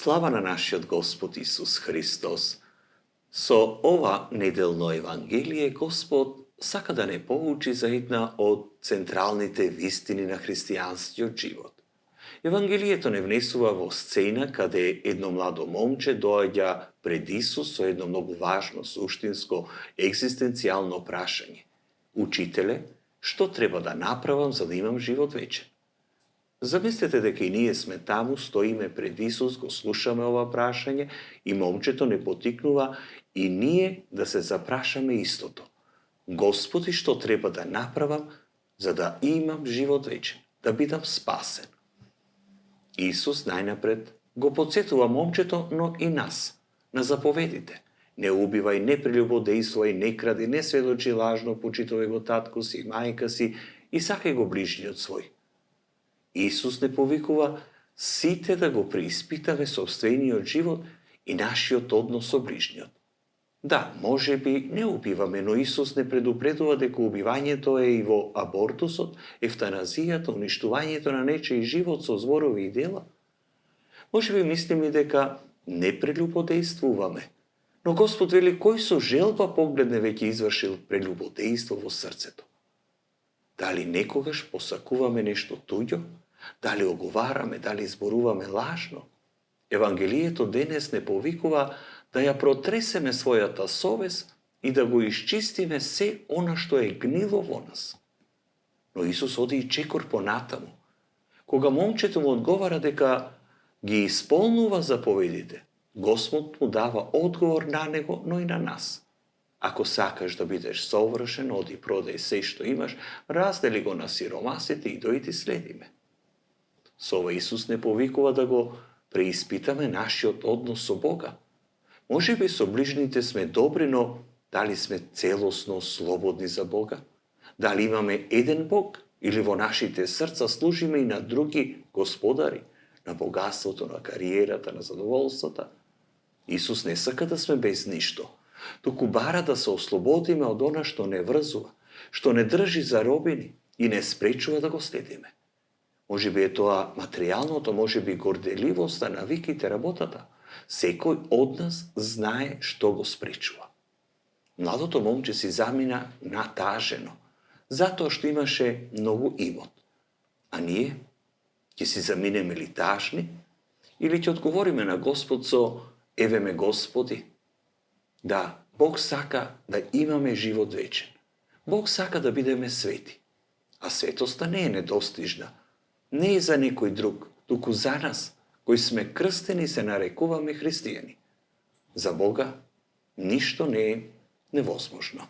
Слава на нашиот Господ Исус Христос. Со ова неделно Евангелие Господ сака да не поучи за една од централните вистини на христијанскиот живот. Евангелието не внесува во сцена каде едно младо момче доаѓа пред Исус со едно многу важно, суштинско, екзистенцијално прашање. Учителе, што треба да направам за да имам живот вечен? Замислете дека и ние сме таму, стоиме пред Исус, го слушаме ова прашање и момчето не потикнува и ние да се запрашаме истото. Господи, што треба да направам за да имам живот вечен, да бидам спасен? Исус најнапред го потсетува момчето, но и нас, на заповедите. Не убивај, не прелюбодејствувај, не кради, не сведочи лажно, почитувај го татко си, мајка си и сакај го ближниот свој. Исус не повикува сите да го преиспитаме собствениот живот и нашиот однос со ближниот. Да, може би не убиваме, но Исус не предупредува дека убивањето е и во абортусот, ефтаназијата, уништувањето на нечиј живот со зборови и дела. Може би мислиме дека не прелюбодејствуваме, но Господ вели кој со желба погледне веќе извршил прелюбодејство во срцето. Дали некогаш посакуваме нешто туѓо? Дали оговараме, дали зборуваме лажно? Евангелието денес не повикува да ја протресеме својата совест и да го исчистиме се она што е гнило во нас. Но Исус оди и чекор понатаму. Кога момчето му одговара дека ги исполнува заповедите, Господ му дава одговор на него, но и на нас. Ако сакаш да бидеш совршен, оди продај се што имаш, раздели го на сиромасите и дојди следи ме. Со ова Исус не повикува да го преиспитаме нашиот однос со Бога. Може би со ближните сме добри, но дали сме целосно слободни за Бога? Дали имаме еден Бог или во нашите срца служиме и на други господари, на богатството, на кариерата, на задоволствата? Исус не сака да сме без ништо, туку бара да се ослободиме од она што не врзува, што не држи заробени и не спречува да го следиме. Може би е тоа материјалното, може би горделивоста, навиките, работата. Секој од нас знае што го спречува. Младото момче си замина натажено, затоа што имаше многу имот. А ние ќе си заминеме ли тажни или ќе одговориме на Господ со еве ме Господи? Да, Бог сака да имаме живот вечен. Бог сака да бидеме свети. А светоста не е недостижна. Не е за некој друг, туку за нас, кои сме крстени и се нарекуваме христијани. За Бога ништо не е невозможно.